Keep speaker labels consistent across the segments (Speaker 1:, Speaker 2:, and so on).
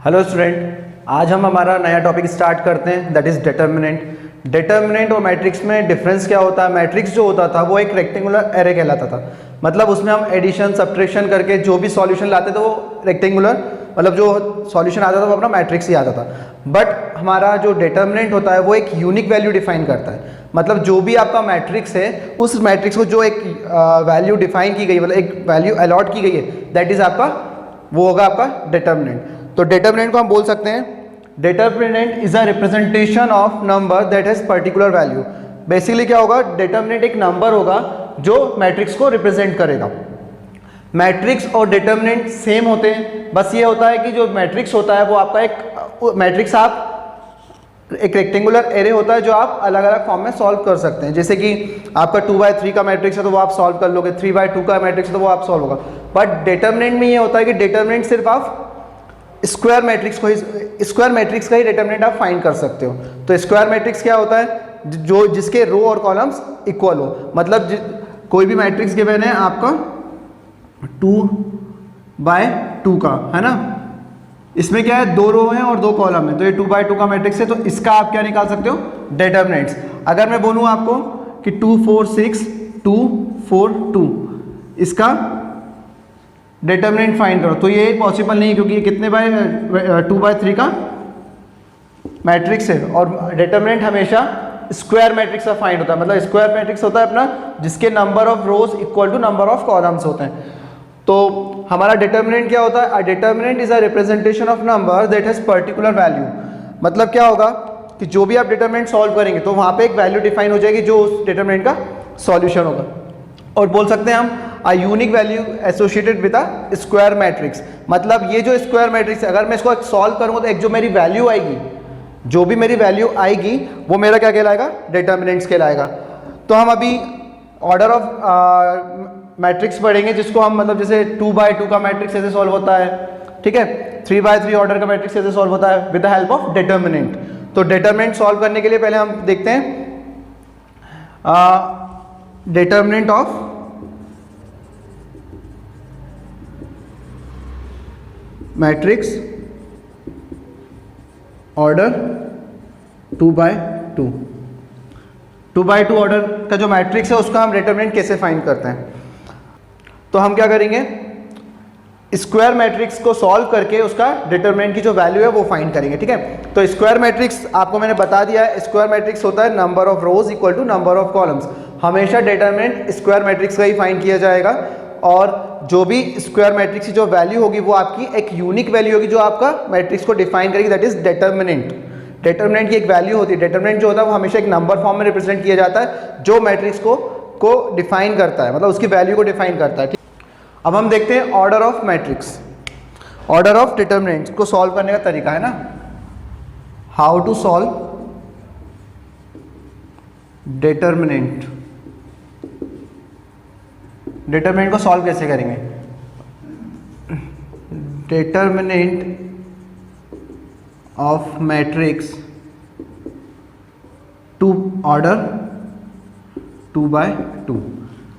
Speaker 1: Hello student, आज हम हमारा नया टॉपिक स्टार्ट करते हैं, दैट इज़ डिटर्मिनेंट। डिटर्मिनेंट और मैट्रिक्स में डिफरेंस क्या होता है? मैट्रिक्स जो होता था वो एक रेक्टेंगुलर एरे कहलाता था। मतलब उसमें हम एडिशन सब्ट्रैक्शन करके जो भी सॉल्यूशन लाते थे वो रेक्टेंगुलर, मतलब जो सॉल्यूशन आता था वो अपना मैट्रिक्स ही आता था। बट हमारा जो डिटर्मिनेंट होता है वो एक यूनिक वैल्यू डिफाइन करता है। मतलब जो भी आपका मैट्रिक्स है उस मैट्रिक्स को जो एक वैल्यू डिफाइन की गई, मतलब एक वैल्यू अलॉट की गई है, दैट इज़ आपका, वो होगा आपका डिटर्मिनेंट। तो डिटर्मिनेंट को हम बोल सकते हैं determinant is a representation of number that has particular value. Basically क्या होगा? डिटर्मिनेंट एक नंबर होगा जो मैट्रिक्स को रिप्रेजेंट करेगा। मैट्रिक्स और डिटर्मिनेंट सेम होते हैं, बस ये होता है कि जो मैट्रिक्स होता है वो आपका एक मैट्रिक्स आप एक रेक्टेंगुलर एरे होता है जो आप अलग अलग फॉर्म में सॉल्व कर सकते हैं। जैसे कि आपका 2/3 का मैट्रिक्स है तो वो आप सॉल्व कर लोगे, 3/2 का मैट्रिक्स है तो वो आप सॉल्व होगा। बट डिटर्मिनेंट में ये होता है कि डिटर्मिनेंट सिर्फ आप स्क्वायर मैट्रिक्स को ही, स्क्वायर मैट्रिक्स का ही डिटर्मिनेंट आप फाइंड कर सकते हो। तो स्क्वायर मैट्रिक्स क्या होता है? जो जिसके रो और कॉलम्स इक्वल हो। मतलब कोई भी मैट्रिक्स गिवन है आपका 2/2 का, है ना, इसमें क्या है, 2 रो हैं और 2 कॉलम है, तो ये 2/2 का मैट्रिक्स है, तो इसका आप क्या निकाल सकते हो? डिटर्मिनेंट्स। अगर मैं बोलूँ आपको कि 2 4 6 2 4 2, इसका डिटर्मिनेंट फाइंड करो, तो ये पॉसिबल नहीं है क्योंकि ये कितने 2/3 का मैट्रिक्स है और डिटर्मिनेंट हमेशा स्क्वायर मैट्रिक्स का फाइंड होता है। मतलब स्क्वायर मैट्रिक्स होता है अपना जिसके number of rows equal to number of columns होते हैं। तो हमारा डिटर्मिनेंट क्या होता है? A determinant is a representation of number that has particular value. मतलब क्या होगा कि जो भी आप डिटर्मिनेंट सॉल्व करेंगे तो वहाँ पे एक वैल्यू डिफाइन हो जाएगी जो उस डिटर्मिनेंट का सॉल्यूशन होगा। और बोल सकते हैं हम a unique value associated with a square matrix. मतलब ये जो स्क्वायर मैट्रिक्स है, अगर मैं इसको सॉल्व करूँगा तो एक जो मेरी वैल्यू आएगी, जो भी मेरी वैल्यू आएगी वो मेरा क्या कहलाएगा? डिटर्मिनेंट्स कहलाएगा। तो हम अभी ऑर्डर ऑफ मैट्रिक्स पढ़ेंगे जिसको हम, मतलब जैसे 2/2 का मैट्रिक्स ऐसे सॉल्व होता है, ठीक है, 3/3 ऑर्डर का मैट्रिक्स ऐसे सॉल्व होता है with the help of determinant. तो डिटर्मिनेंट सॉल्व करने के लिए पहले हम देखते हैं determinant of matrix order 2/2। 2/2 order का जो मैट्रिक्स है उसका हम डिटर्मिनेंट कैसे फाइंड करते हैं? तो हम क्या करेंगे, स्क्वायर मैट्रिक्स को सॉल्व करके उसका डिटर्मिनेंट की जो वैल्यू है वो फाइंड करेंगे, ठीक है। तो स्क्वायर मैट्रिक्स आपको मैंने बता दिया है, स्क्वायर मैट्रिक्स होता है number of rows equal to number of columns. हमेशा डिटर्मिनेंट स्क्वायर मैट्रिक्स का ही फाइंड किया जाएगा और जो भी स्क्वायर मैट्रिक्स की जो वैल्यू होगी वो आपकी एक यूनिक वैल्यू होगी जो आपका मैट्रिक्स को डिफाइन करेगी, दैट इज डिटर्मिनेंट। डिटर्मिनेंट की एक वैल्यू होती है। डिटर्मिनेंट जो होता है वो हमेशा एक नंबर फॉर्म में रिप्रेजेंट किया जाता है जो मैट्रिक्स को डिफाइन करता है, मतलब उसकी वैल्यू को डिफाइन करता है। अब हम देखते हैं order of matrix, order of determinants को सॉल्व करने का तरीका है ना, how to solve determinant. Determinant को सॉल्व कैसे करेंगे? Determinant of matrix to order 2/2।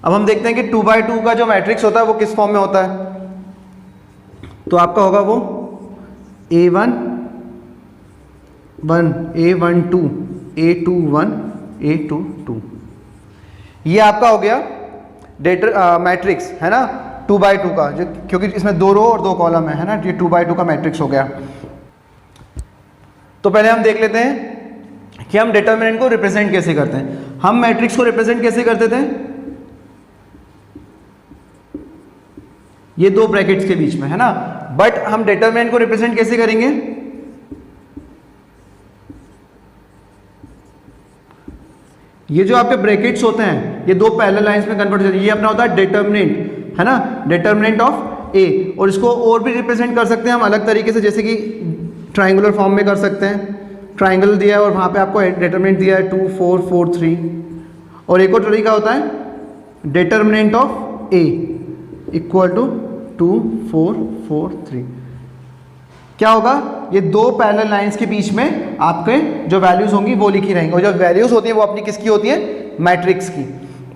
Speaker 1: अब हम देखते हैं कि 2/2 का जो मैट्रिक्स होता है वो किस फॉर्म में होता है। तो आपका होगा वो A1 1 A12 A21 A22। ये आपका हो गया मैट्रिक्स, है ना, 2/2 का, जो क्योंकि इसमें 2 रो और 2 कॉलम है ना, ये 2/2 का मैट्रिक्स हो गया। तो पहले हम देख लेते हैं कि हम डिटर्मिनेंट को रिप्रेजेंट कैसे करते हैं। हम मैट्रिक्स को रिप्रेजेंट कैसे करते थे? ये 2 ब्रैकेट्स के बीच में, है ना। बट हम डिटर्मिनेंट को रिप्रेजेंट कैसे करेंगे? ये जो आपके ब्रैकेट्स होते हैं ये 2 पैरेलल लाइंस में कन्वर्ट हो जाते हैं। ये अपना होता है डिटर्मिनेंट, है ना, डिटर्मिनेंट ऑफ ए। और इसको और भी रिप्रेजेंट कर सकते हैं हम अलग तरीके से, जैसे कि ट्राइंगुलर फॉर्म में कर सकते हैं। ट्राइंगल दिया है और वहाँ पे आपको डिटर्मिनेंट दिया है 2 4 4 3। और एक और तरीका होता है determinant of A equal to 2 4 4 3। क्या होगा? ये 2 पैरेलल लाइंस के बीच में आपके जो वैल्यूज होंगी वो लिखी रहेंगी और जो वैल्यूज होती है वो अपनी किसकी होती है? मैट्रिक्स की,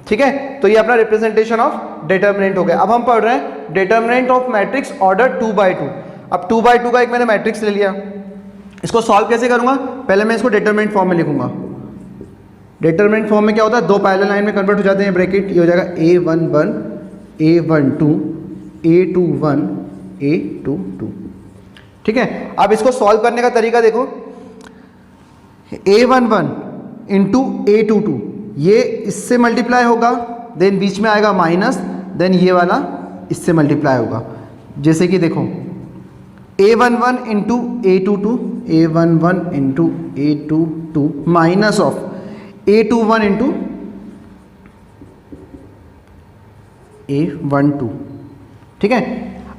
Speaker 1: ठीक है। तो ये अपना रिप्रेजेंटेशन ऑफ डिटर्मिनेंट हो गया। अब हम पढ़ रहे हैं डिटर्मिनेंट ऑफ मैट्रिक्स ऑर्डर 2/2। अब 2/2 का एक मैंने मैट्रिक्स ले लिया, इसको सॉल्व कैसे करूँगा, पहले मैं इसको डिटरमिनेंट फॉर्म में लिखूंगा। डिटरमिनेंट फॉर्म में क्या होता है, दो पैरेलल लाइन में कन्वर्ट हो जाते हैं, ब्रैकेट ये हो जाएगा A11 A12 A21 A22। ठीक है, अब इसको सॉल्व करने का तरीका देखो, A11 इंटू A22 ये इससे मल्टीप्लाई होगा, देन बीच में आएगा माइनस, देन ये वाला इससे मल्टीप्लाई होगा। जैसे कि देखो A11 into A22 A11 into A22 minus of A21 into A12। ठीक है,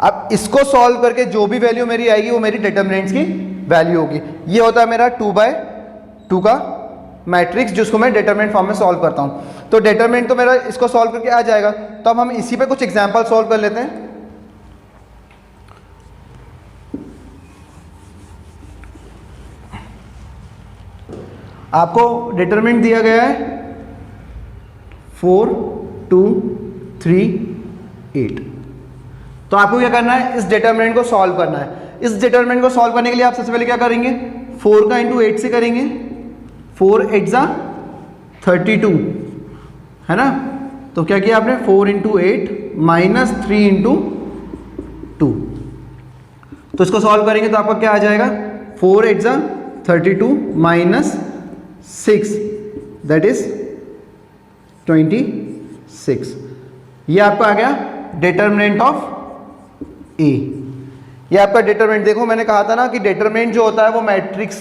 Speaker 1: अब इसको सॉल्व करके जो भी वैल्यू मेरी आएगी वो मेरी डिटरमिनेंट्स की वैल्यू होगी। ये होता है मेरा 2/2 का मैट्रिक्स जिसको मैं डिटरमिनेंट फॉर्म में सॉल्व करता हूँ। तो डिटरमिनेंट तो मेरा इसको सॉल्व करके आ जाएगा। तो अब हम इसी पे कुछ एग्जांपल सॉल्व कर लेते हैं। आपको डिटरमिनेंट दिया गया है 4 2 3 8। तो आपको क्या करना है, इस डिटरमिनेंट को सॉल्व करना है। इस डिटरमिनेंट को सॉल्व करने के लिए आप सबसे पहले क्या करेंगे, 4 का इंटू 8 से करेंगे, 4 8 जा 32 है ना। तो क्या किया आपने, 4 इंटू 8 माइनस 3 इंटू 2। तो इसको सॉल्व करेंगे तो आपका क्या आ जाएगा, 4 8 जा 32 माइनस 6 दैट इज 26। ये आपका आ गया डिटरमिनेंट ऑफ ए। ये आपका डिटरमिनेंट, देखो मैंने कहा था ना कि डिटरमिनेंट जो होता है वो मैट्रिक्स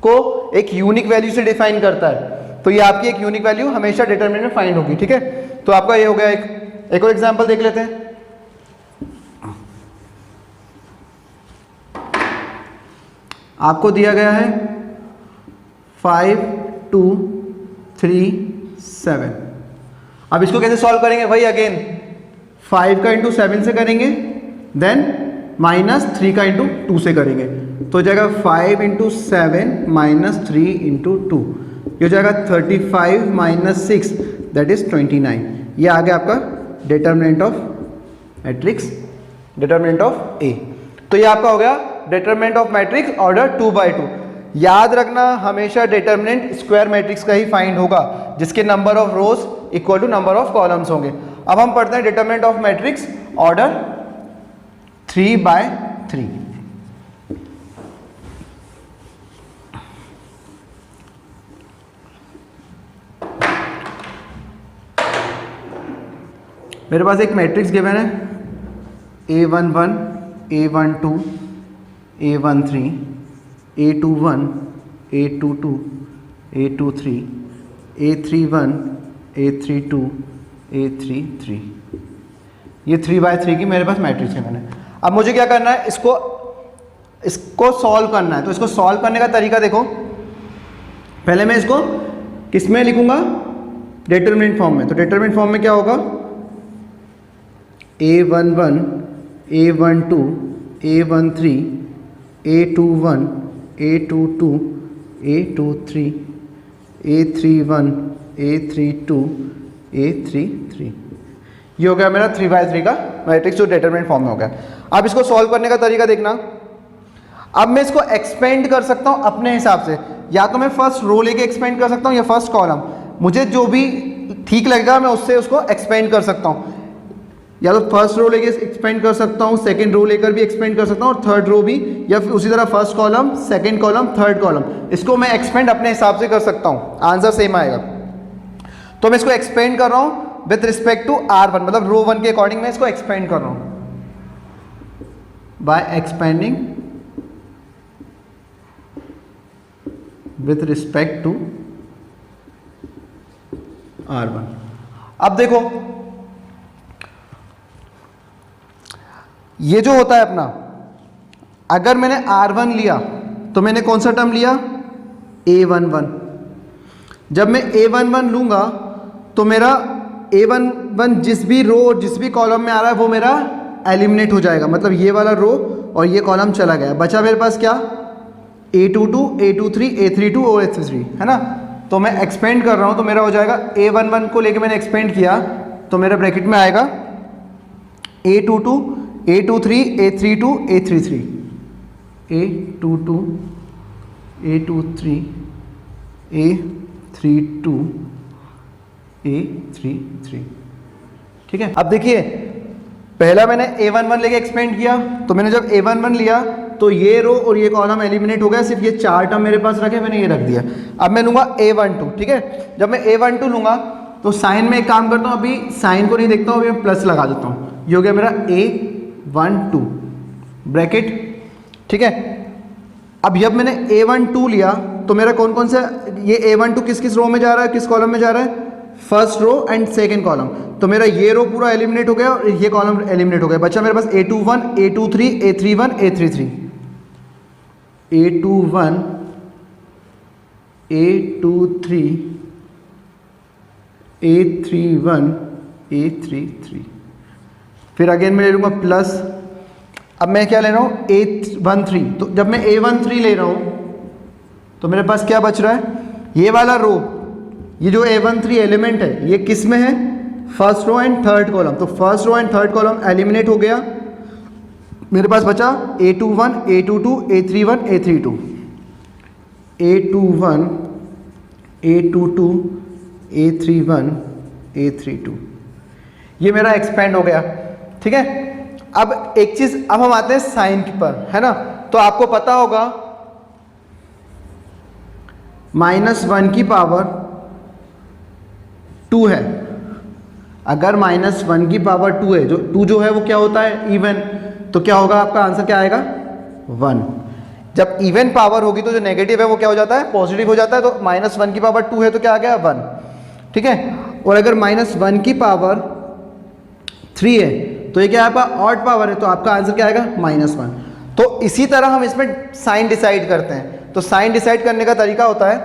Speaker 1: को एक यूनिक वैल्यू से डिफाइन करता है। तो ये आपकी एक यूनिक वैल्यू हमेशा डिटरमिनेंट में फाइंड होगी। ठीक है, तो आपका ये हो गया। एक और एग्जांपल देख लेते हैं। आपको दिया गया है 5 2 3 7। अब इसको कैसे सॉल्व करेंगे, वही अगेन 5 का इंटू 7 से करेंगे, देन माइनस 3 का इंटू 2 से करेंगे। तो हो जाएगा 5 इंटू 7 माइनस 3 इंटू 2, ये हो जाएगा 35 माइनस 6 दैट इज 29। ये आ गया आपका determinant of matrix, determinant of A. तो ये आपका हो गया डिटरमिनेंट ऑफ मैट्रिक्स ऑर्डर 2/2। याद रखना हमेशा डिटरमिनेंट स्क्वायर मैट्रिक्स का ही फाइंड होगा जिसके number of rows equal to number of columns होंगे। अब हम पढ़ते हैं डिटरमिनेंट ऑफ मैट्रिक्स ऑर्डर 3/3। मेरे पास एक मैट्रिक्स गिवन है A11 A12 A13 A21 A22 A23 A31 A32 A33। ये 3/3 की मेरे पास मैट्रिक्स है मैंने। अब मुझे क्या करना है, इसको सॉल्व करना है। तो इसको सॉल्व करने का तरीका देखो, पहले मैं इसको किस में लिखूंगा, डिटरमिनेंट फॉर्म में। तो डिटरमिनेंट फॉर्म में क्या होगा, A11 A12 A13 A21 A22 A23 A31 A32 A33। ये हो गया मेरा 3/3 का मैट्रिक्स जो डिटरमिनेंट फॉर्म में हो गया। अब इसको सॉल्व करने का तरीका देखना। अब मैं इसको एक्सपेंड कर सकता हूँ अपने हिसाब से, या तो मैं फर्स्ट रो लेके एक्सपेंड कर सकता हूँ या फर्स्ट कॉलम, मुझे जो भी ठीक लगेगा मैं उससे उसको एक्सपेंड कर सकता हूँ। या तो फर्स्ट रो लेके एक्सपेंड कर सकता हूँ, सेकंड रो लेकर भी एक्सपेंड कर सकता हूँ, और थर्ड रो भी, या फिर उसी तरह first column second column third column, इसको मैं एक्सपेंड अपने हिसाब से कर सकता हूँ, आंसर सेम आएगा। तो मैं इसको एक्सपेंड कर रहा हूँ विथ रिस्पेक्ट टू R1, मतलब रो 1 के अकॉर्डिंग मैं इसको एक्सपेंड कर रहा हूँ by expanding with respect to R1। अब देखो ये जो होता है अपना, अगर मैंने R1 लिया तो मैंने कौन सा टर्म लिया, A11। जब मैं A11 लूँगा तो मेरा A11 जिस भी रो जिस भी कॉलम में आ रहा है वो मेरा एलिमिनेट हो जाएगा, मतलब ये वाला रो और ये कॉलम चला गया। बचा मेरे पास क्या, A22 A23 A32 और A33 है ना। तो मैं एक्सपेंड कर रहा हूँ तो मेरा हो जाएगा A11 को लेके मैंने एक्सपेंड किया तो मेरा ब्रैकेट में आएगा A22 A23 A32 A33। A22 A23 A32 A33। ठीक है, अब देखिए पहला मैंने A11 लेके एक्सपेंड किया, तो मैंने जब A11 लिया तो ये रो और ये कॉलम एलिमिनेट हो गया, सिर्फ ये 4 टर्म मेरे पास रखे, मैंने ये रख दिया। अब मैं लूँगा A12। ठीक है, जब मैं A12 लूँगा तो साइन में एक काम करता हूँ, अभी साइन को नहीं देखता हूँ, अभी मैं प्लस लगा देता हूँ। ये हो गया मेरा A12 ब्रैकेट। ठीक है, अब जब मैंने A12 लिया तो मेरा कौन कौन सा, ये A12 किस किस रो में जा रहा है, किस कॉलम में जा रहा है, first row and second column. तो मेरा ये रो पूरा एलिमिनेट हो गया और ये कॉलम एलिमिनेट हो गया, बचा मेरे पास A21 A23 A31 A33 A21 A23 A31 A33। फिर अगेन मैं ले लूँगा प्लस। अब मैं क्या ले रहा हूँ A13। तो जब मैं A13 ले रहा हूँ तो मेरे पास क्या बच रहा है, ये वाला रो, ये जो A13 एलिमेंट है ये किस में है, first row and third column. तो first row and third column eliminate हो गया, मेरे पास बचा A21 A22 A31 A32 A21 A22 A31 A32। ये मेरा एक्सपेंड हो गया। ठीक है, अब एक चीज, अब हम आते हैं साइन पर, है ना। तो आपको पता होगा -1 की पावर 2 है। अगर -1 की पावर 2 है, जो 2 जो है वो क्या होता है, इवन, तो क्या होगा आपका आंसर क्या आएगा 1। जब इवन पावर होगी तो जो नेगेटिव है वो क्या हो जाता है, पॉजिटिव हो जाता है। तो -1 की पावर 2 है तो क्या आ गया 1। ठीक है, और अगर -1 की पावर 3 है तो ये क्या है आपका ऑड पावर है, तो आपका आंसर क्या आएगा -1। तो इसी तरह हम इसमें साइन डिसाइड करते हैं। तो साइन डिसाइड करने का तरीका होता है,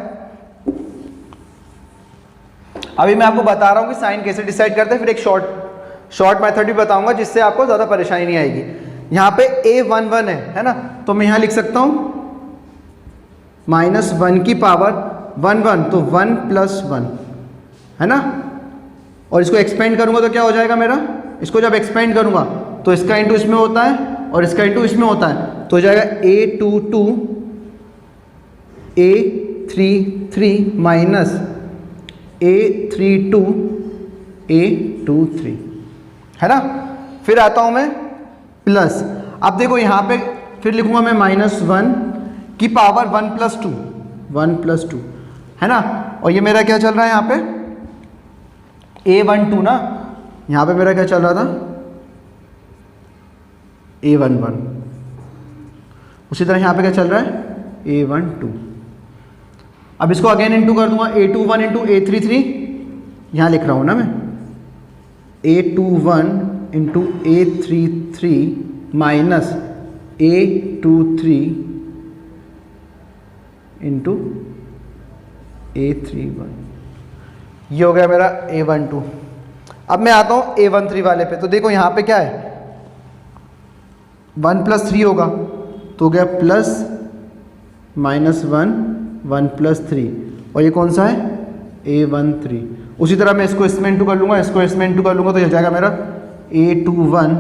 Speaker 1: अभी मैं आपको बता रहा हूं कि साइन कैसे डिसाइड करते हैं, फिर एक शॉर्ट मेथड भी बताऊंगा जिससे आपको ज़्यादा परेशानी नहीं आएगी। यहाँ पे A11 है ना, तो मैं यहाँ लिख सकता हूँ -1 की पावर 1 तो 1 + 1 है ना, और इसको एक्सपेंड करूँगा तो क्या हो जाएगा मेरा, इसको जब एक्सपेंड करूँगा तो इसका इंटू इसमें होता है और इसका इंटू इसमें होता है, तो हो जाएगा A22 A33 minus A32 A23 है ना। फिर आता हूँ मैं प्लस। अब देखो यहाँ पे फिर लिखूँगा मैं -1 की पावर 1 + 2 है ना, और ये मेरा क्या चल रहा है यहाँ पे A12 ना, यहाँ पे मेरा क्या चल रहा था A11। उसी तरह यहाँ पे क्या चल रहा है A12। अब इसको अगेन इंटू कर दूंगा, A21 × A33, यहाँ लिख रहा हूँ ना मैं A21 × A33 minus A23 × A31। ये हो गया मेरा A12। अब मैं आता हूँ A13 वाले पे। तो देखो यहाँ पे क्या है, 1 + 3 होगा तो हो गया प्लस -1 1 + 3, और ये कौन सा है A13। उसी तरह मैं इसको इसमें इंटू कर लूँगा, इसको इसमें इंटू कर लूँगा, तो ये हो जाएगा मेरा A21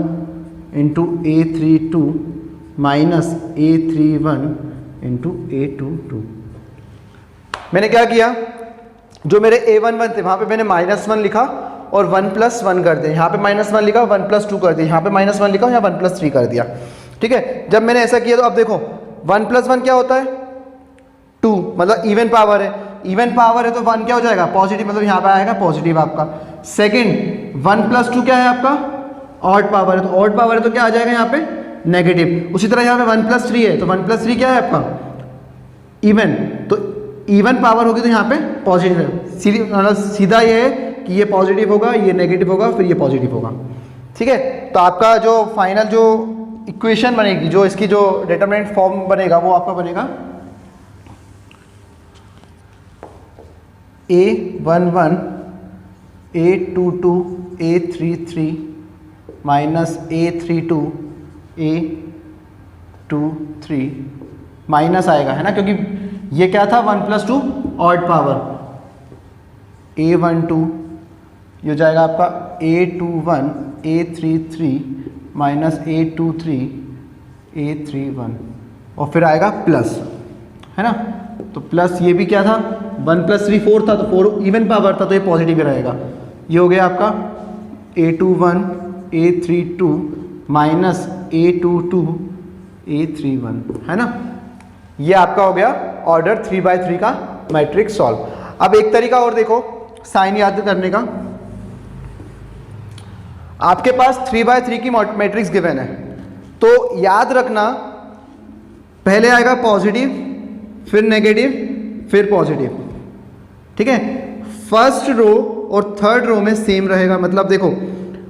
Speaker 1: × A32 minus A31 × A22। मैंने क्या किया, जो मेरे A11 थे वहाँ पे मैंने -1 लिखा और 1 + 1 कर दिया, यहाँ पे -1 लिखा 1 + 2 कर दिया, यहाँ पे -1 लिखा यहाँ 1 + 3 कर दिया। ठीक है, जब मैंने ऐसा किया तो अब देखो 1 + 1 क्या होता है 2, मतलब इवन पावर है। इवन पावर है तो 1 क्या हो जाएगा पॉजिटिव, मतलब यहाँ पे आएगा पॉजिटिव आपका। सेकंड 1 + 2 क्या है आपका ऑड पावर है, तो ऑड पावर है तो क्या आ जाएगा यहाँ पे नेगेटिव। उसी तरह यहाँ पे 1 + 3 है तो 1 + 3 क्या है आपका इवन, तो इवन पावर होगी तो यहाँ पे पॉजिटिव है। मतलब सीधा ये है कि ये पॉजिटिव होगा, ये नेगेटिव होगा, फिर ये पॉजिटिव होगा। ठीक है, तो आपका जो फाइनल जो इक्वेशन बनेगी, जो इसकी जो डिटरमिनेंट फॉर्म बनेगा वो आपका बनेगा A11 A22 A33 minus A32 A23 minus आएगा, है ना, क्योंकि ये क्या था 1 + 2 ऑड पावर। A12 ये हो जाएगा आपका A21 A33 minus A23 A31 और फिर आएगा प्लस, है ना। तो प्लस ये भी क्या था, 1 + 3 4 था, तो 4 इवन पावर था तो ये पॉजिटिव ही रहेगा। ये हो गया आपका A21 A32 minus A22 A31, है ना। ये आपका हो गया ऑर्डर 3/3 का मैट्रिक्स सॉल्व। अब एक तरीका और देखो साइन याद करने का। आपके पास 3/3 की मैट्रिक्स गिवन है, तो याद रखना पहले आएगा पॉजिटिव, फिर नेगेटिव, फिर पॉजिटिव, ठीक है। फर्स्ट रो और थर्ड रो में सेम रहेगा, मतलब देखो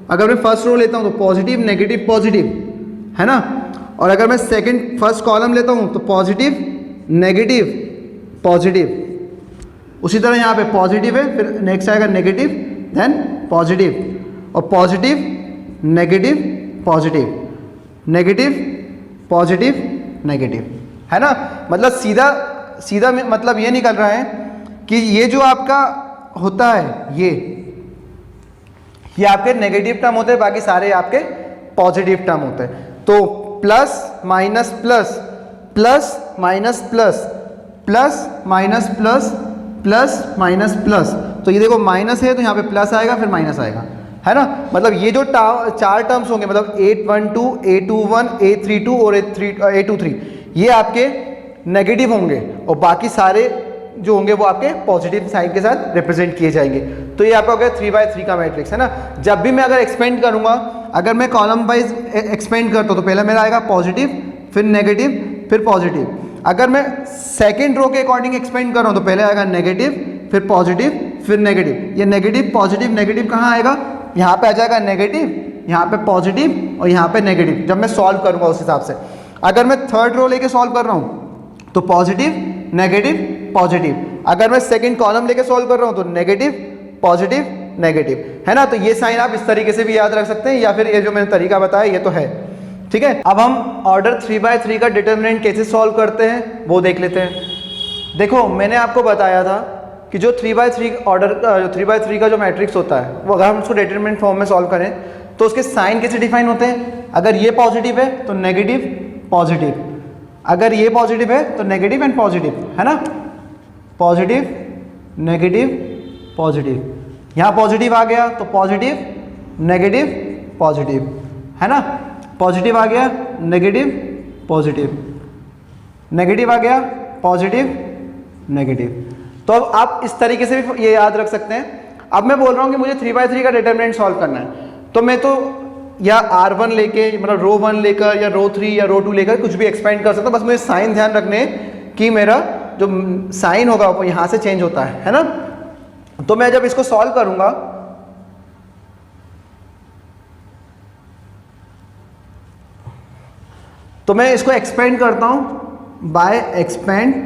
Speaker 1: अगर मैं फर्स्ट रो लेता हूं तो पॉजिटिव नेगेटिव पॉजिटिव, है ना। और अगर मैं सेकंड फर्स्ट कॉलम लेता हूं तो पॉजिटिव नेगेटिव पॉजिटिव। उसी तरह यहाँ पे पॉजिटिव है, फिर नेक्स्ट आएगा नेगेटिव, देन पॉजिटिव, और positive negative positive negative positive negative, है ना। मतलब सीधा सीधा मतलब ये निकल रहा है कि ये जो आपका होता है ये आपके नेगेटिव टर्म होते हैं, बाकी सारे आपके पॉजिटिव टर्म होते हैं। तो plus minus plus plus minus plus plus minus plus plus minus plus, तो ये देखो माइनस है तो यहाँ पे प्लस आएगा फिर माइनस आएगा, है ना। मतलब ये जो चार टर्म्स होंगे, मतलब A12 A21 A32 और A23 ये आपके नेगेटिव होंगे और बाकी सारे जो होंगे वो आपके पॉजिटिव साइन के साथ रिप्रेजेंट किए जाएंगे। तो ये आपका हो गया 3/3 का मैट्रिक्स, है ना। जब भी मैं अगर एक्सपेंड करूंगा, अगर मैं कॉलम वाइज एक्सपेंड करता हूँ तो पहले मेरा आएगा पॉजिटिव, फिर नेगेटिव, फिर पॉजिटिव। अगर मैं सेकेंड रो के अकॉर्डिंग एक्सपेंड कर रहा हूँ तो पहले आएगा नेगेटिव, फिर पॉजिटिव, फिर नेगेटिव। ये नेगेटिव पॉजिटिव नेगेटिव कहाँ आएगा, यहाँ पे आ जाएगा नेगेटिव, यहाँ पे पॉजिटिव और यहाँ पे नेगेटिव, जब मैं सॉल्व करूँगा उस हिसाब से। अगर मैं थर्ड रो लेके सॉल्व कर रहा हूँ तो पॉजिटिव नेगेटिव पॉजिटिव। अगर मैं सेकंड कॉलम लेके सॉल्व कर रहा हूँ तो नेगेटिव पॉजिटिव नेगेटिव, है ना। तो ये साइन आप इस तरीके से भी याद रख सकते हैं, या फिर ये जो मैंने तरीका बताया ये तो है, ठीक है। अब हम ऑर्डर 3/3 का डिटर्मिनेंट कैसे सॉल्व करते हैं वो देख लेते हैं। देखो मैंने आपको बताया था कि जो 3/3 ऑर्डर 3/3 का जो मैट्रिक्स होता है वो अगर हम उसको डिटर्मिनेंट फॉर्म में सॉल्व करें तो उसके साइन कैसे डिफाइन होते हैं। अगर ये पॉजिटिव है तो नेगेटिव पॉजिटिव, अगर ये पॉजिटिव है तो नेगेटिव एंड पॉजिटिव, है ना। पॉजिटिव नेगेटिव पॉजिटिव, यहाँ पॉजिटिव आ गया तो पॉजिटिव नेगेटिव पॉजिटिव, है ना। पॉजिटिव आ गया नेगेटिव पॉजिटिव, नेगेटिव आ गया पॉजिटिव नेगेटिव। तो अब आप इस तरीके से भी ये याद रख सकते हैं। अब मैं बोल रहा हूँ कि मुझे 3/3 का डिटर्मिनेंट सॉल्व करना है, तो मैं तो या R1 लेके मतलब रो 1 लेकर या रो 3 या रो 2 लेकर कुछ भी एक्सपेंड कर सकता हूँ। बस मुझे साइन ध्यान रखने कि मेरा जो साइन होगा वो यहाँ से चेंज होता है ना। तो मैं जब इसको सॉल्व करूंगा तो मैं इसको एक्सपेंड करता हूं by expanding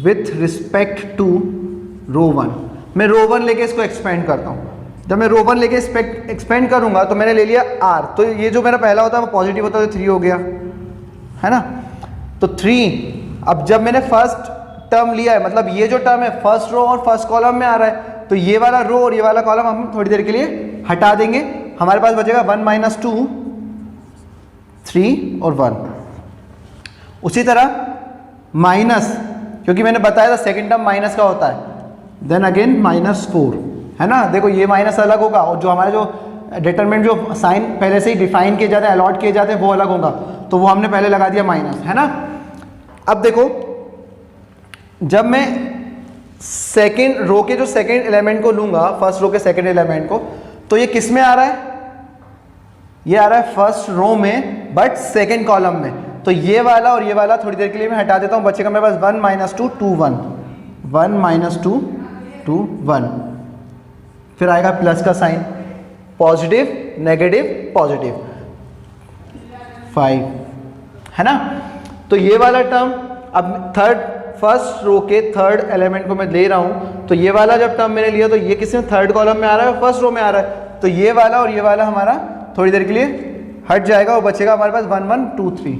Speaker 1: with respect to row 1। मैं रो 1 लेके इसको एक्सपेंड करता हूं। जब मैं रो 1 लेके एक्सपेंड करूंगा तो मैंने ले लिया R, तो ये जो मेरा पहला होता है वो पॉजिटिव होता है तो 3 हो गया, है ना। तो 3, अब जब मैंने फर्स्ट टर्म लिया है, मतलब ये जो टर्म है फर्स्ट रो और फर्स्ट कॉलम में आ रहा है, तो ये वाला रो और ये वाला कॉलम हम थोड़ी देर के लिए हटा देंगे। हमारे पास बचेगा 1 - 2 3 और 1। उसी तरह माइनस, क्योंकि मैंने बताया था सेकंड टर्म माइनस का होता है, देन अगेन -4, है ना। देखो ये माइनस अलग होगा और जो हमारे जो डिटरमिनेंट जो साइन पहले से ही डिफाइन किए जाते हैं, अलॉट किए जाते हैं, वो अलग होगा, तो वो हमने पहले लगा दिया माइनस, है ना। अब देखो जब मैं सेकेंड रो के जो सेकेंड एलिमेंट को लूंगा, फर्स्ट रो के सेकेंड एलिमेंट को, तो ये किस में आ रहा है, ये आ रहा है फर्स्ट रो में बट सेकेंड कॉलम में। तो ये वाला और ये वाला थोड़ी देर के लिए मैं हटा देता हूं, बचेगा मेरे पास 1 - 2 2 1 1 - 2 2 1, फिर आएगा प्लस का साइन, पॉजिटिव नेगेटिव पॉजिटिव 5, है ना। तो ये वाला टर्म अब फर्स्ट रो के थर्ड एलिमेंट को मैं ले रहा हूं, तो ये वाला जब टर्म मैंने लिया तो ये किसी में थर्ड कॉलम में आ रहा है, फर्स्ट रो में आ रहा है, तो ये वाला और ये वाला हमारा थोड़ी देर के लिए हट जाएगा और बचेगा हमारे पास 1 1 2 3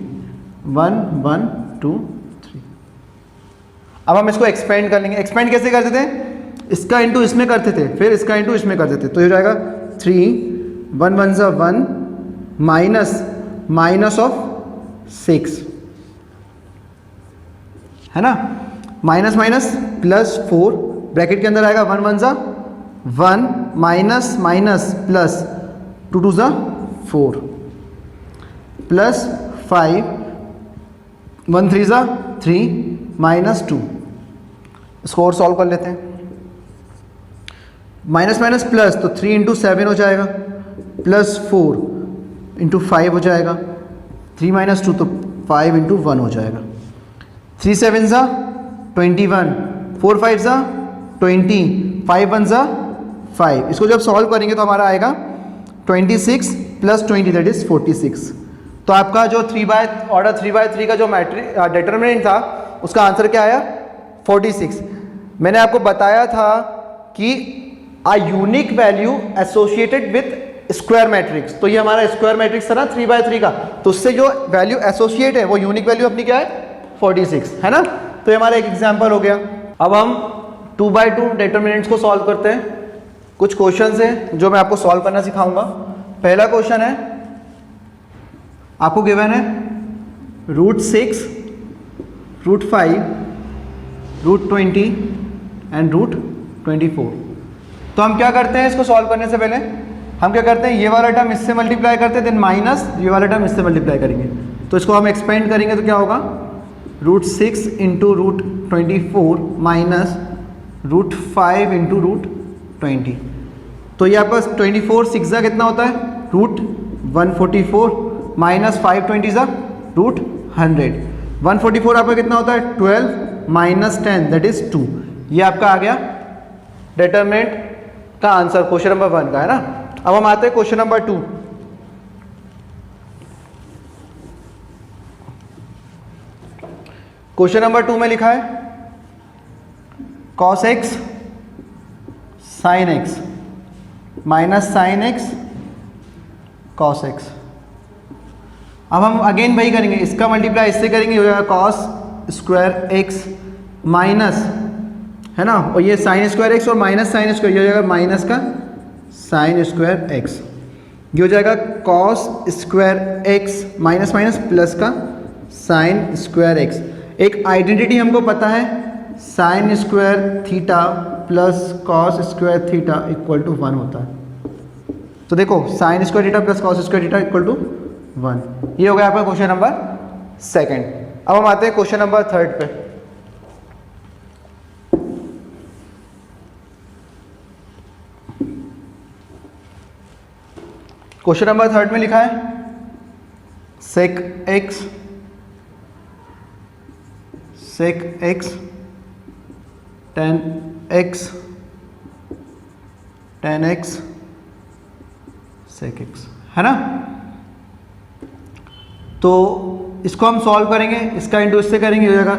Speaker 1: 1 1 2 3। अब हम इसको एक्सपेंड कर लेंगे। एक्सपेंड कैसे करते थे, इसका इंटू इसमें करते थे, फिर इसका इंटू इसमें करते थे, तो ये हो जाएगा 3 1 1 1 माइनस माइनस ऑफ 6, है ना, माइनस माइनस प्लस 4, ब्रैकेट के अंदर आएगा 1 1 ज़ा 1 माइनस माइनस प्लस 2 2 ज़ा 4 प्लस 5 1 3 ज़ा 3 माइनस 2। इसको और सॉल्व कर लेते हैं। माइनस माइनस प्लस तो 3 इंटू 7 हो जाएगा, प्लस 4 इंटू 5 हो जाएगा, 3 माइनस 2 तो 5 इंटू 1 हो जाएगा। 3 7 ज़ा 21, 4 5 ज़ा 20, 5 1 ज़ा 5। इसको जब सॉल्व करेंगे तो हमारा आएगा 26 प्लस 20 दैट इज़ 46। तो आपका जो ऑर्डर 3/3 का जो मैट्रिक डिटरमिनेंट था उसका आंसर क्या आया 46। मैंने आपको बताया था कि a unique value associated with square matrix, तो ये हमारा स्क्वायर मैट्रिक्स था ना 3/3 का, तो उससे जो वैल्यू एसोसिएट है वो यूनिक वैल्यू अपनी क्या है 46, है ना। तो ये हमारा एक एग्जांपल हो गया। अब हम 2/2 डिटरमिनेंट्स को सॉल्व करते हैं। कुछ क्वेश्चंस हैं जो मैं आपको सॉल्व करना सिखाऊंगा। पहला क्वेश्चन है, आपको गिवन है √6, √5, √20 एंड √24। तो हम क्या करते हैं, इसको सॉल्व करने से पहले हम क्या करते हैं, ये वाला टर्म इससे मल्टीप्लाई करते हैं, देन माइनस ये वाला टर्म इससे मल्टीप्लाई करेंगे। तो इसको हम एक्सपेंड करेंगे तो क्या होगा, √6 इंटू √24 माइनस √5 इंटू √20। तो ये आपका 24 6 ज़ा कितना होता है √144 माइनस 5 20 ज़ा √100। 144 आपका कितना होता है 12 माइनस 10 दैट इज 2। ये आपका आ गया डिटरमिनेंट का आंसर क्वेश्चन नंबर 1 का, है ना। अब हम आते हैं क्वेश्चन नंबर 2। क्वेश्चन नंबर 2 में लिखा है cos x sin x minus sin x cos x। अब हम अगेन वही करेंगे, इसका मल्टीप्लाई इससे करेंगे, हो जाएगा cos स्क्वायर x माइनस, है ना, और ये sin स्क्वायर x और माइनस sin स्क्वायर, ये हो जाएगा माइनस का sin स्क्वायर x। ये हो जाएगा cos square x minus minus plus का sin स्क्वायर x। एक आइडेंटिटी हमको पता है, sin square theta plus cos square theta equal to 1 होता है। तो देखो sin square theta plus cos square theta equal to 1। ये हो गया आपका क्वेश्चन नंबर 2। अब हम आते हैं क्वेश्चन नंबर 3 पे। क्वेश्चन नंबर 3 में लिखा है sec x tan x sec x, है ना। तो इसको हम सॉल्व करेंगे, इसका इंटू इससे करेंगे, हो जाएगा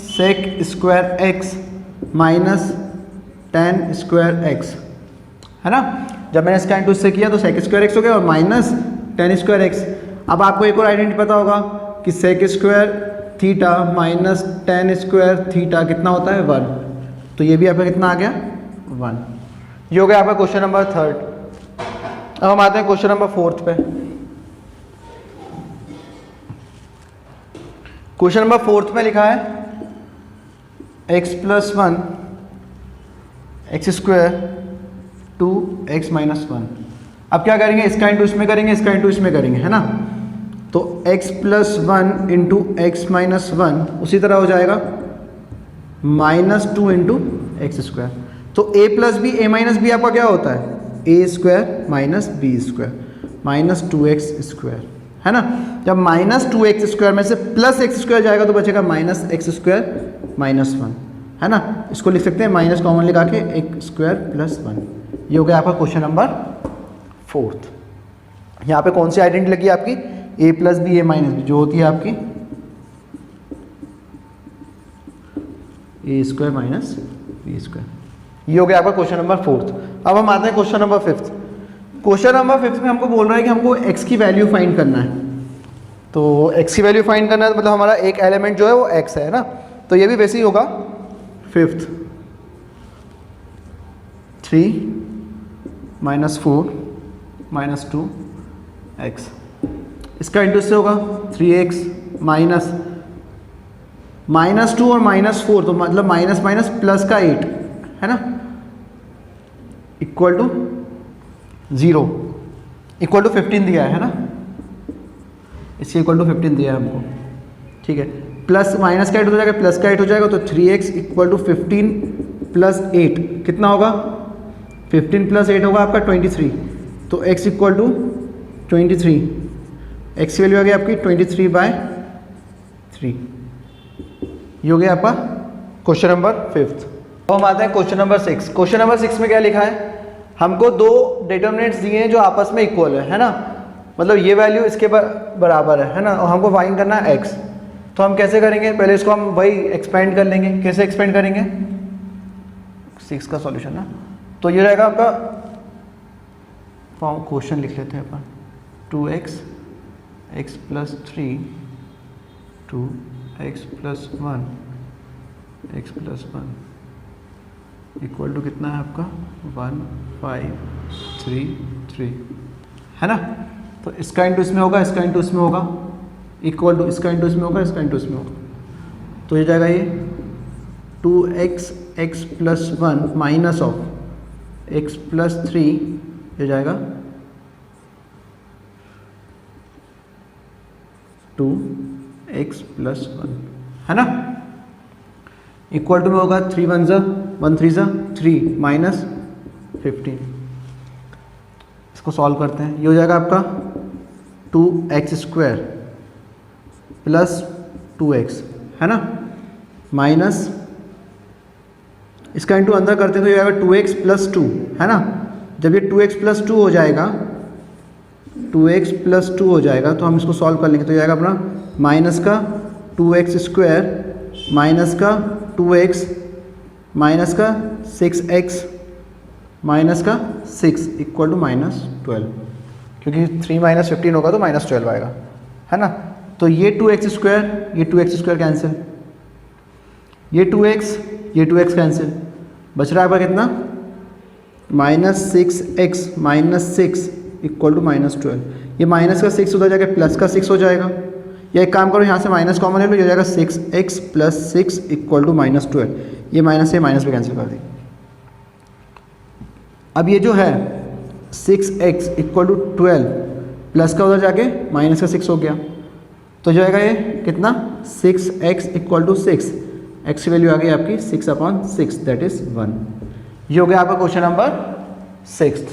Speaker 1: sec square x minus tan square x, है ना। जब मैंने इसका इंटू इससे किया तो sec स्क्वायर x हो गया और माइनस tan स्क्वायर x। अब आपको एक और आइडेंटिटी पता होगा कि sec square theta minus tan square theta कितना होता है 1। तो ये भी आपका कितना आ गया 1। ये हो गया आपका क्वेश्चन नंबर 3। अब हम आते हैं क्वेश्चन नंबर 4 पे। क्वेश्चन नंबर 4 में लिखा है x plus 1 x square 2x minus 1। अब क्या करेंगे, इसका इंटू इसमें करेंगे, इसका इंटू इसमें करेंगे, है ना। तो x plus 1 into x minus 1 उसी तरह हो जाएगा माइनस 2 इंटू एक्स स्क्वायर। तो a plus B A minus B आपका क्या होता है A square minus B square minus 2x square, है ना। जब माइनस 2x स्क्वायर में से प्लस एक्स स्क्वायर जाएगा तो बचेगा माइनस एक्स स्क्वायर माइनस 1, है ना। इसको लिख सकते हैं माइनस कॉमन लगा के एक स्क्वायर प्लस 1। ये हो गया आपका क्वेश्चन नंबर 4। यहाँ पे कौन सी आइडेंटिटी लगी आपकी a plus B A minus B, जो होती है आपकी A square minus B square. ये हो गया आपका क्वेश्चन नंबर 4। अब हम आते हैं क्वेश्चन नंबर 5। क्वेश्चन नंबर 5 में हमको बोल रहा है कि हमको x की वैल्यू फाइंड करना है। तो x की वैल्यू फाइंड करना है मतलब हमारा एक एलिमेंट जो है वो x है ना। तो ये भी वैसे ही होगा 5th 3 माइनस 4 माइनस 2 x। इसका इंटू से होगा 3x माइनस 2 और -4, तो मतलब माइनस माइनस प्लस का 8 है ना, इक्वल टू 0, इक्वल टू 15 दिया है ना, इसके इक्वल टू 15 दिया है हमको, ठीक है। प्लस माइनस का 8 हो जाएगा, प्लस का 8 हो जाएगा, तो 3x इक्वल टू 15 प्लस 8 कितना होगा, 15 प्लस 8 होगा आपका 23, तो x इक्वल टू 23, x की वैल्यू आ गई आपकी 23/3। ये हो गया आपका क्वेश्चन नंबर 5। अब हम आते हैं क्वेश्चन नंबर 6। क्वेश्चन नंबर 6 में क्या लिखा है, हमको दो डिटर्मिनेंट्स दिए हैं जो आपस में इक्वल है ना, मतलब ये वैल्यू इसके बराबर है ना, और हमको फाइंड करना है x। तो हम कैसे करेंगे, पहले इसको हम वही एक्सपेंड कर लेंगे। कैसे एक्सपेंड करेंगे, 6 का सॉल्यूशन ना, तो ये रहेगा आपका, फॉर्म क्वेश्चन लिख लेते हैं अपन, 2x x plus 3 2x plus 1 x plus 1 equal to कितना है आपका 1 5 3 3 है ना। तो इसका इंटू इसमें होगा, इसका इंटू इसमें होगा, इक्वल टू इसका इंटू इसमें होगा, इसका इंटू इसमें होगा, तो ये जाएगा ये 2x x plus 1 minus of x plus 3, ये जाएगा 2x प्लस 1 है ना, इक्वल टू में होगा 3 1 3 3 माइनस 15। इसको सॉल्व करते हैं, ये हो जाएगा आपका 2x स्क्वायर प्लस 2x है ना, माइनस इसका इंटू अंदर करते हैं तो ये आएगा 2x प्लस 2 है ना। जब ये 2x प्लस 2 हो जाएगा, 2x प्लस 2 हो जाएगा, तो हम इसको सॉल्व कर लेंगे, तो ये आएगा अपना माइनस का 2x स्क्वायर माइनस का 2x माइनस का 6x माइनस का 6 इक्वल टू -12, क्योंकि 3 - 15 होगा तो -12 आएगा है ना। तो ये 2x स्क्वायर, ये 2x स्क्वायर कैंसिल, ये 2x कैंसिल, बच रहा है आपका कितना -6x माइनस 6 इक्वल टू -12। ये माइनस का 6 उधर जाके प्लस का 6 हो जाएगा, या एक काम करो यहाँ से माइनस कॉमन ले लो, ये हो जाएगा 6x प्लस 6 इक्वल टू -12। ये माइनस से माइनस पे कैंसिल कर दी। अब ये जो है 6x इक्वल टू 12 प्लस का उधर जाके माइनस का 6 हो गया, तो जो आएगा ये कितना 6x इक्वल टू 6, x की वैल्यू आ गई आपकी 6/6 दैट इज 1। ये हो गया आपका क्वेश्चन नंबर 6।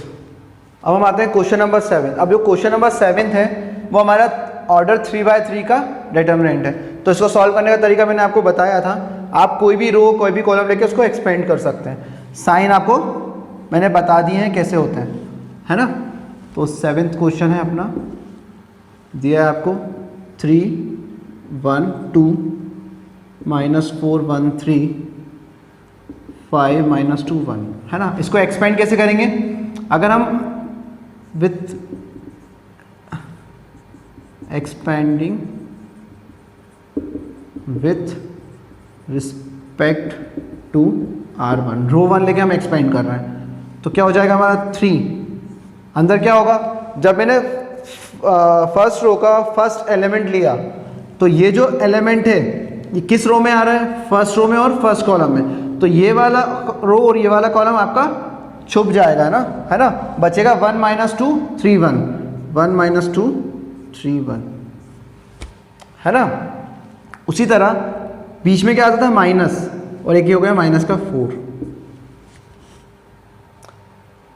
Speaker 1: अब हम आते हैं क्वेश्चन नंबर 7। अब जो क्वेश्चन नंबर 7 है वो हमारा ऑर्डर 3/3 का डिटर्मिनेंट है। तो इसको सॉल्व करने का तरीका मैंने आपको बताया था, आप कोई भी रो कोई भी कॉलम लेके उसको एक्सपेंड कर सकते हैं। साइन आपको मैंने बता दिए हैं कैसे होते हैं है ना। तो 7th क्वेश्चन है अपना, दिया है आपको 3 1 2 -4 1 3 5 -2 1 है ना। इसको एक्सपेंड कैसे करेंगे, अगर हम with expanding with respect to R1, row 1 लेके हम एक्सपेंड कर रहे हैं, तो क्या हो जाएगा हमारा 3, अंदर क्या होगा, जब मैंने फर्स्ट रो का फर्स्ट एलिमेंट लिया तो ये जो एलिमेंट है ये किस रो में आ रहा है, फर्स्ट रो में और फर्स्ट कॉलम में, तो ये वाला रो और ये वाला कॉलम आपका छुप जाएगा है ना, बचेगा 1 - 2 3 1 1 - 2 3 1 है ना। उसी तरह बीच में क्या आता था माइनस, और एक ही हो गया माइनस का 4।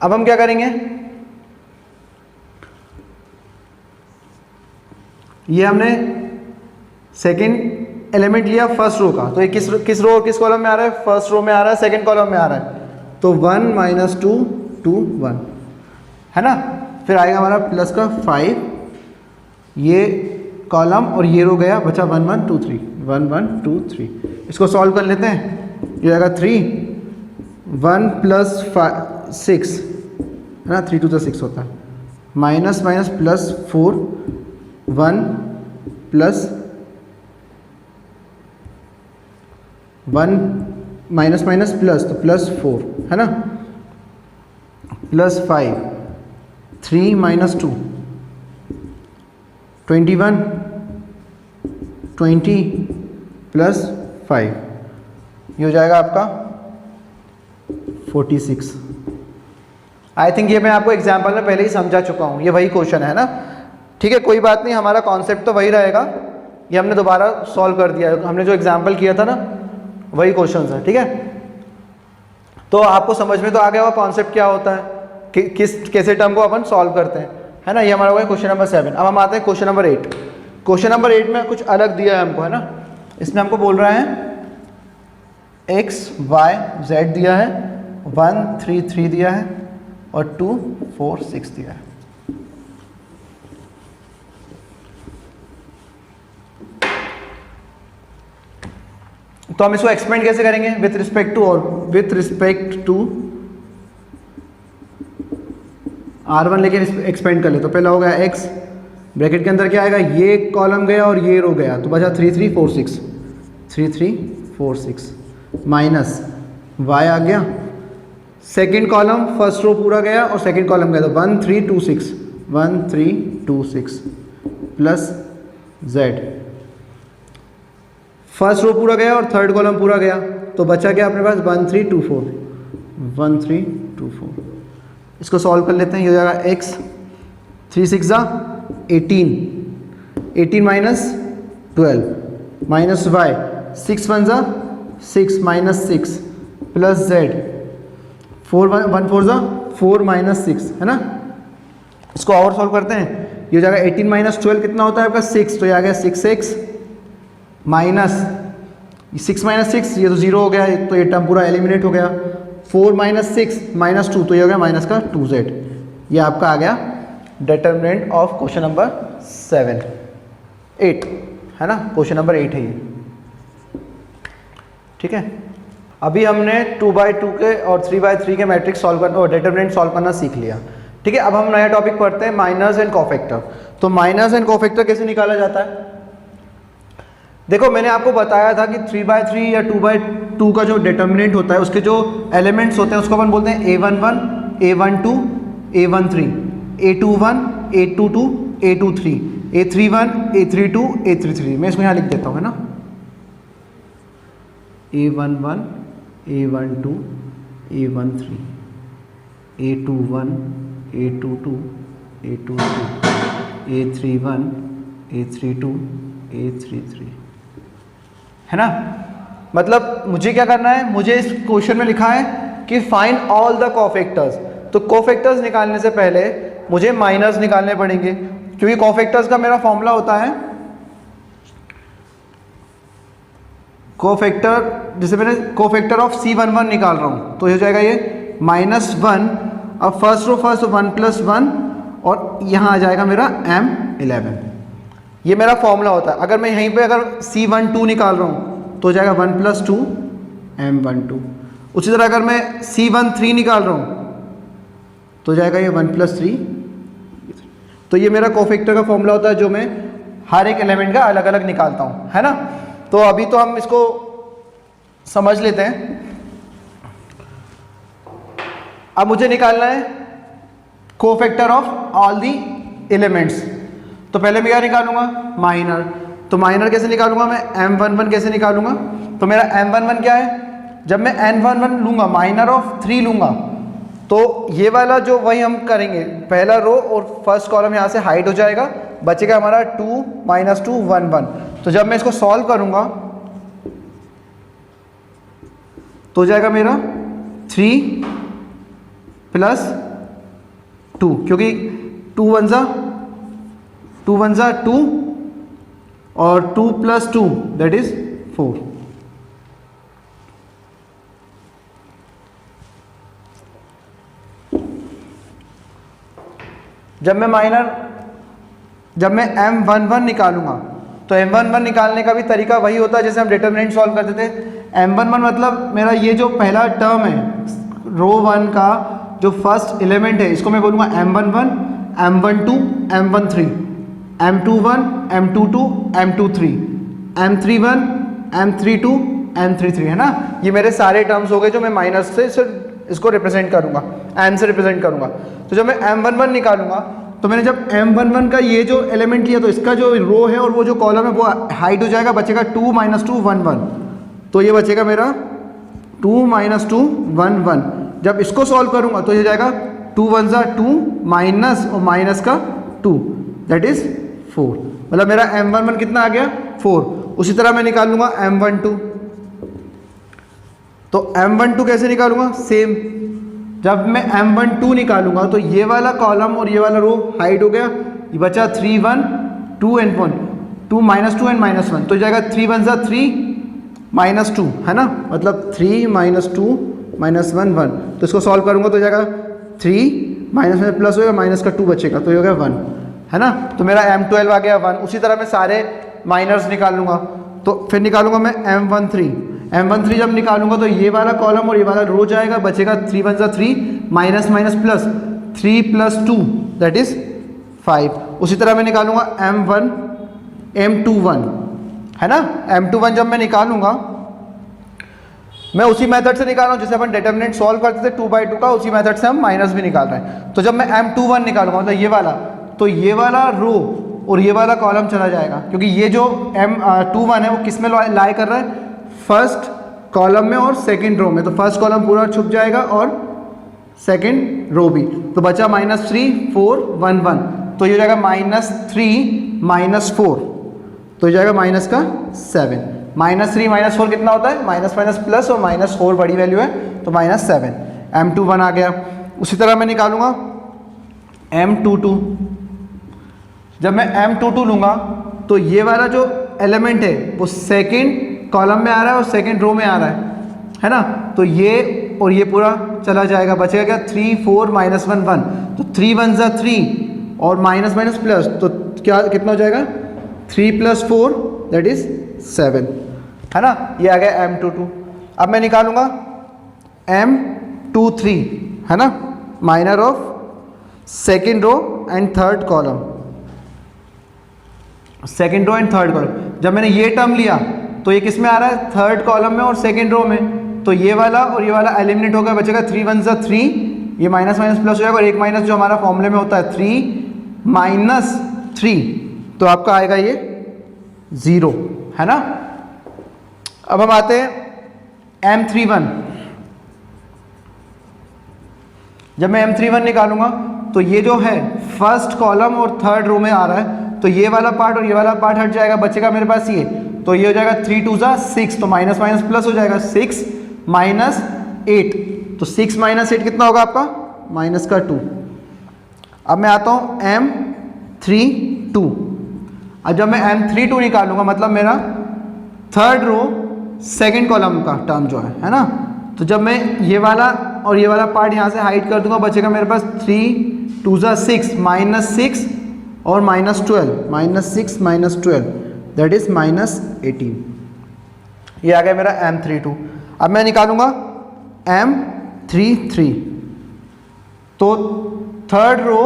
Speaker 1: अब हम क्या करेंगे, ये हमने सेकंड एलिमेंट लिया फर्स्ट रो का, तो ये किस रो किस कॉलम में आ रहा है, फर्स्ट रो में आ रहा है, सेकंड कॉलम में आ रहा है, तो 1 - 2 2 1 है ना। फिर आएगा हमारा प्लस का 5, ये कॉलम और ये रो गया, बचा 1 1 2 3 1 1 2 3। इसको सॉल्व कर लेते हैं, ये आएगा 3 1 प्लस 6 है ना, 3 2 6 होता है, minus minus plus 4 1 plus 1 minus minus plus, तो प्लस 4 है ना, प्लस 5 3 - 2 21 20 प्लस 5, ये हो जाएगा आपका 46। आई थिंक ये मैं आपको एग्जाम्पल में पहले ही समझा चुका हूँ, ये वही क्वेश्चन है ना, ठीक है, कोई बात नहीं, हमारा कॉन्सेप्ट तो वही रहेगा, ये हमने दोबारा सॉल्व कर दिया, हमने जो एग्जाम्पल किया था ना वही क्वेश्चन है, ठीक है। तो आपको समझ में तो आ गया होगा कॉन्सेप्ट क्या होता है, कैसे टर्म को अपन सॉल्व करते हैं, है ना। ये हमारा होगा क्वेश्चन नंबर 7। अब हम आते हैं क्वेश्चन नंबर 8। क्वेश्चन नंबर 8 में कुछ अलग दिया है हमको, है ना। इसमें हमको बोल रहा है x y z दिया है, 1 3 3 दिया है और 2 4 6 दिया है। तो हम इसको एक्सपेंड कैसे करेंगे, विथ रिस्पेक्ट टू, और विथ रिस्पेक्ट टू R1 लेके एक्सपेंड कर ले। तो पहला हो गया x, ब्रैकेट के अंदर क्या आएगा, ये कॉलम गया और ये रो गया, तो बचा 3 3 4 6, 3 3 4 6 माइनस y आ गया, सेकंड कॉलम फर्स्ट रो पूरा गया और सेकंड कॉलम गया, तो 1 3 2 6 1 3 2 6 प्लस z, फर्स्ट रो पूरा गया और थर्ड कॉलम पूरा गया, तो बचा क्या अपने पास 1 3 2 4 1 3 2 4। इसको सॉल्व कर लेते हैं, ये हो जाएगा x 3 6 18 18 minus 12 minus y 6 1 6 minus 6 plus z 4 1 4 4 minus 6, है ना। इसको और सॉल्व करते हैं, ये हो जाएगा 18 माइनस 12 कितना होता है आपका 6, तो ये आ गया 6x माइनस 6 माइनस 6, ये तो 0 हो गया, तो ये टर्म पूरा एलिमिनेट हो गया, 4 माइनस 6 माइनस 2, तो ये हो गया माइनस का 2z। ये आपका आ गया डिटर्मिनेंट ऑफ क्वेश्चन नंबर 8, है ना, क्वेश्चन नंबर 8 है ये, ठीक है। अभी हमने 2/2 के और 3/3 के मैट्रिक्स सॉल्व करना और डिटर्मिनेंट सॉल्व करना सीख लिया, ठीक है। अब हम नया टॉपिक पढ़ते हैं, माइनर्स एंड कोफैक्टर। तो माइनर्स एंड कोफैक्टर कैसे निकाला जाता है, देखो मैंने आपको बताया था कि 3/3 या 2/2 का जो डिटर्मिनेंट होता है, उसके जो एलिमेंट्स होते हैं उसको अपन बोलते हैं a11 a12 a13 a21 a22 a23 a31 a32 a33। मैं इसको यहाँ लिख देता हूँ, है ना, a11 a12 a13 a21 a22 a23 a31 a32 a33, है ना। मतलब मुझे क्या करना है, मुझे इस क्वेश्चन में लिखा है कि फाइंड ऑल द कोफैक्टर्स, तो कोफैक्टर्स निकालने से पहले मुझे माइनर्स निकालने पड़ेंगे, क्योंकि कोफैक्टर्स का मेरा फॉर्मूला होता है कोफैक्टर, जैसे मैंने कोफैक्टर ऑफ C11 निकाल रहा हूँ, तो ये हो जाएगा ये -1, अब फर्स्ट रो फर्स्ट 1 + 1 और यहाँ आ जाएगा मेरा M11, ये मेरा फॉर्मूला होता है। अगर मैं यहीं पे अगर C12 निकाल रहा हूँ तो हो जाएगा 1 + 2 M12। उसी तरह अगर मैं C13 निकाल रहा हूँ तो हो जाएगा ये 1 + 3। तो ये मेरा कोफैक्टर का फॉर्मूला होता है, जो मैं हर एक एलिमेंट का अलग अलग निकालता हूँ, है ना। तो अभी तो हम इसको समझ लेते हैं। अब मुझे निकालना है cofactor of all the elements, तो पहले मैं क्या निकालूंगा, माइनर। तो माइनर कैसे निकालूंगा मैं, M11 कैसे निकालूंगा, तो मेरा M11 क्या है, जब मैं N11 लूंगा माइनर ऑफ 3 लूंगा, तो ये वाला जो वही हम करेंगे, पहला रो और फर्स्ट कॉलम यहाँ से हाइड हो जाएगा, बचेगा हमारा 2 - 2 1 1। तो जब मैं इसको सॉल्व करूंगा तो हो जाएगा मेरा 3 + 2, क्योंकि 2 1 2 और 2 + 2 दैट इज 4। जब मैं M11 निकालूंगा, तो M11 निकालने का भी तरीका वही होता है जैसे हम डिटर्मिनेंट सॉल्व करते थे। M11 मतलब मेरा ये जो पहला टर्म है रो 1 का जो फर्स्ट एलिमेंट है, इसको मैं बोलूँगा M11 M12 M13 M21 M22 M23 M31 M32 M33, है ना। ये मेरे सारे टर्म्स हो गए जो मैं माइनस से इसको रिप्रेजेंट करूँगा, M से रिप्रेजेंट करूँगा। तो जब मैं M11 निकालूंगा तो मैंने जब M11 का ये जो एलिमेंट लिया तो इसका जो रो है और वो जो कॉलम है वो हाइट हो जाएगा, बचेगा 2 - 2 1 1। तो ये बचेगा मेरा 2 - 2 1 1। जब इसको सॉल्व करूंगा तो ये जाएगा 2 1 ज़ा 2 माइनस और माइनस का 2 दैट इज 4। मतलब मेरा M11 कितना आ गया 4। उसी तरह मैं निकाल लूंगा M12। तो M12 कैसे निकालूंगा, सेम जब मैं M12 निकालूंगा तो ये वाला कॉलम और ये वाला रो हाइड हो गया, ये बचा 3 1 2 and 1 2 - 2 and -1। तो जाएगा 3 1 ज़ा 3 -2 है ना, मतलब 3 - 2 -1 1। तो इसको सॉल्व करूंगा तो जाएगा 3 माइनस में प्लस होगा, माइनस का 2 बचेगा तो ये हो गया 1 है ना। तो मेरा M12 आ गया 1। उसी तरह मैं सारे माइनर्स निकाल लूँगा। तो फिर निकालूंगा मैं M13 जब निकालूंगा तो ये वाला कॉलम और ये वाला रो जाएगा, बचेगा 3 1 ज़ा 3 minus minus plus 3 + 2 that is 5। उसी तरह मैं निकालूंगा M21 है ना। M21 जब मैं निकालूंगा मैं उसी मेथड से निकाल रहा हूँ जैसे अपन डिटरमिनेंट सॉल्व करते थे 2/2 का, उसी मेथड से हम माइनस भी निकाल रहे हैं। तो जब मैं M21 निकालूंगा मतलब ये वाला, तो ये वाला रो और ये वाला कॉलम चला जाएगा, क्योंकि ये जो M21 है वो किस में लाई कर रहा है, फर्स्ट कॉलम में और सेकंड रो में। तो फर्स्ट कॉलम पूरा छुप जाएगा और सेकंड रो भी। तो बचा -3 4 1 1। तो ये जाएगा -3 - 4 तो ये जाएगा माइनस का 7। -3 - 4 कितना होता है, माइनस माइनस प्लस और -4 बड़ी वैल्यू है तो -7। M21 आ गया। उसी तरह मैं निकालूंगा M22। जब मैं M22 लूँगा तो ये वाला जो एलिमेंट है वो सेकंड कॉलम में आ रहा है और सेकंड रो में आ रहा है ना। तो ये और ये पूरा चला जाएगा, बचेगा क्या 3 4 -1 1। तो 3 1 ज़ा 3 और माइनस माइनस प्लस तो क्या कितना हो जाएगा 3 + 4 दैट इज 7 है ना। ये आ गया M22। अब मैं निकालूंगा M23 है ना, minor of second row and third column, second row and third column. जब मैंने ये टर्म लिया तो ये किस में आ रहा है, थर्ड कॉलम में और सेकेंड रो में। तो ये वाला और ये वाला एलिमिनेट होगा, बचेगा 3 1 ज़ा 3, ये माइनस माइनस प्लस हो जाएगा और एक माइनस जो हमारा फॉर्मूले में होता है 3 - 3 तो आपका आएगा ये 0 है ना। अब हम आते हैं M31। जब मैं M31 निकालूंगा तो ये जो है फर्स्ट कॉलम और थर्ड रो में आ रहा है, तो ये वाला पार्ट और ये वाला पार्ट हट जाएगा, बचेगा मेरे पास ये। तो ये हो जाएगा 3 2 ज़ा 6 तो माइनस माइनस प्लस हो जाएगा 6 - 8 तो 6 - 8 कितना होगा आपका माइनस का 2। अब मैं आता हूँ M32। अब जब मैं M32 निकालूंगा मतलब मेरा थर्ड रो सेकंड कॉलम का टर्म जो है ना। तो जब मैं ये वाला और ये वाला पार्ट यहाँ से हाइड कर दूंगा, बचेगा मेरे पास 3 2 ज़ा 6 -6 और -12 -6 -12 दैट इज -18। ये आ गया मेरा M32। अब मैं निकालूंगा M33। तो third row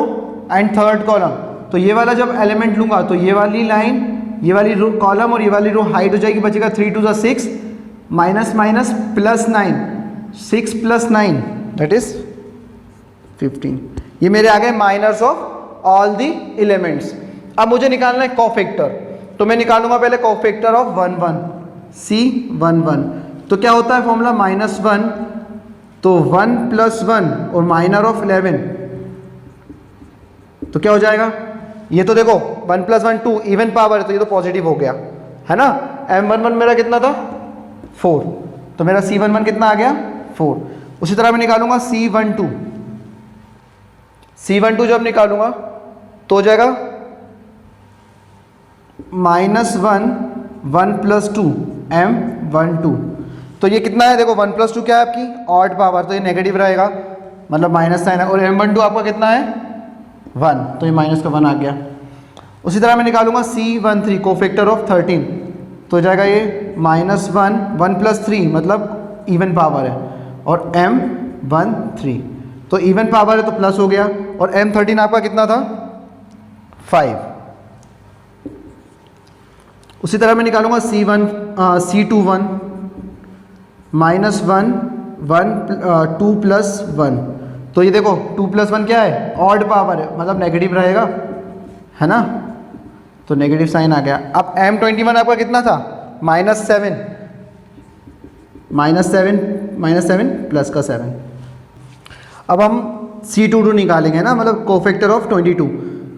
Speaker 1: and third column, तो ये वाला जब एलिमेंट लूंगा तो ये वाली लाइन, ये वाली रो कॉलम और ये वाली रो हाइड हो जाएगी, बचेगा 3 2 ज़ा 6 माइनस माइनस +9 6 + 9 दैट इज 15। ये मेरे आ गए minors of all the elements. अब मुझे निकालना है कोफैक्टर, तो मैं निकालूंगा पहले कोफैक्टर ऑफ 1 1 C11। तो क्या होता है फॉर्मूला -1 तो 1 + 1 और माइनर ऑफ 11 तो क्या हो जाएगा, ये तो देखो 1 + 1 2 इवन पावर है तो ये तो पॉजिटिव हो गया है ना। M11 मेरा कितना था 4 तो मेरा C11 कितना आ गया 4। उसी तरह मैं निकालूंगा C12। C12 जब निकालूंगा तो हो जाएगा -1 1 + 2 M12। तो ये कितना है देखो 1 + 2 क्या है आपकी ऑड पावर, तो ये नेगेटिव रहेगा मतलब माइनस साइन है। और M12 आपका कितना है 1 तो ये माइनस का 1 आ गया। उसी तरह मैं निकालूंगा C13 कोफैक्टर ऑफ 13 तो हो जाएगा ये -1 1 + 3 मतलब इवन पावर है और M13 तो इवन पावर है तो प्लस हो गया। और M13 आपका कितना था 5। उसी तरह मैं निकालूंगा C21 -1 1 2 + 1 तो ये देखो 2 + 1 क्या है, ऑड पावर है, मतलब नेगेटिव रहेगा, है ना, तो नेगेटिव साइन आ गया। अब M21 आपका कितना था, -7 -7 प्लस का 7। अब हम C22 निकालेंगे ना, मतलब कोफैक्टर ऑफ 22,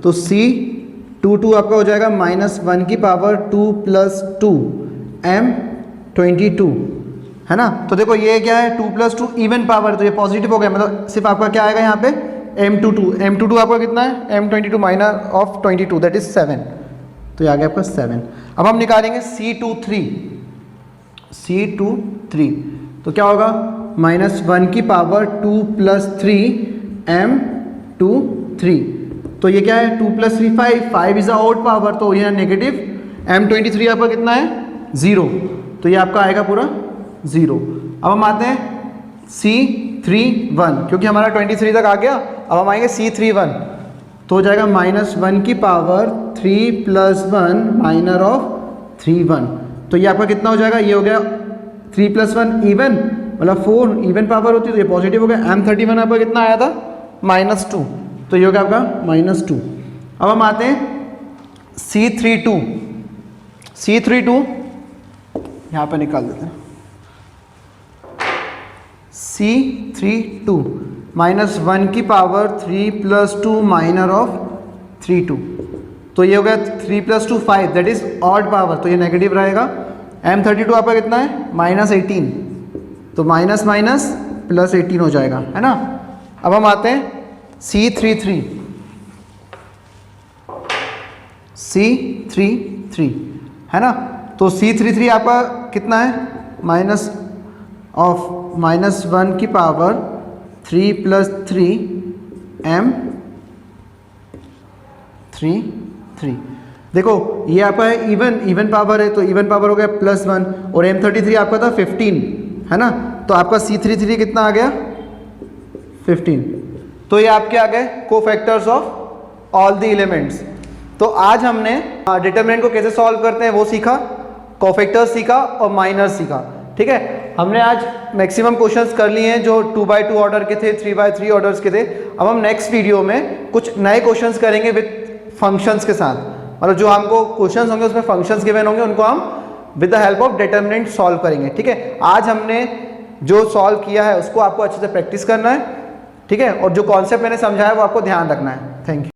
Speaker 1: तो C22 आपका हो जाएगा -1 की पावर 2 + 2 M22, है ना। तो देखो ये क्या है, 2 + 2 इवन पावर, तो ये पॉजिटिव हो गया, मतलब सिर्फ आपका क्या आएगा यहाँ पे M22 आपका कितना है, M22 minus of 22 that is 7, तो ये आ गया आपका 7। अब हम निकालेंगे C23, तो क्या होगा, -1 की पावर 2 + 3 M23, तो ये क्या है, 2 + 3 5 इज अ ऑड पावर, तो ये नेगेटिव, M23 आपका कितना है, 0, तो ये आपका आएगा पूरा 0। अब हम आते हैं C31, क्योंकि हमारा 23 तक आ गया, अब हम आएंगे C31, तो हो जाएगा -1 की पावर 3 + 1 माइनर ऑफ 31, तो ये आपका कितना हो जाएगा, ये हो गया 3 + 1 इवन, मतलब 4 इवन पावर होती है, तो ये पॉजिटिव हो गया। M31 आपका कितना आया था, -2, तो ये हो गया आपका -2। अब हम आते हैं C32 यहाँ पर निकाल देते हैं, C32 -1 की पावर 3 + 2 माइनर ऑफ 32, तो ये हो गया 3 + 2 5 दैट इज ऑड पावर, तो ये नेगेटिव रहेगा। M32 आपका कितना है, -18, तो माइनस +18 हो जाएगा, है ना। अब हम आते हैं C33, है ना, तो C33 आपका कितना है, -1 की पावर 3 + 3 M33, देखो ये आपका है इवन पावर है, तो इवन पावर हो गया +1, और M33 आपका था 15, है ना, तो आपका C33 कितना आ गया, 15। तो ये आपके आ गए cofactors of all the elements. तो आज हमने डिटरमिनेंट को कैसे सॉल्व करते हैं वो सीखा, कोफैक्टर्स सीखा और माइनर्स सीखा, ठीक है। हमने आज मैक्सिमम क्वेश्चंस कर लिए हैं जो 2x2 ऑर्डर के थे, 3x3 ऑर्डर्स के थे। अब हम नेक्स्ट वीडियो में कुछ नए क्वेश्चंस करेंगे विद फंक्शंस के साथ, मतलब जो हमको क्वेश्चंस होंगे उसमें फंक्शंस गिवन होंगे, उनको हम with the help of determinant solve करेंगे, ठीक है। आज हमने जो सॉल्व किया है उसको आपको अच्छे से प्रैक्टिस करना है, ठीक है, और जो कॉन्सेप्ट मैंने समझाया वो आपको ध्यान रखना है। Thank you.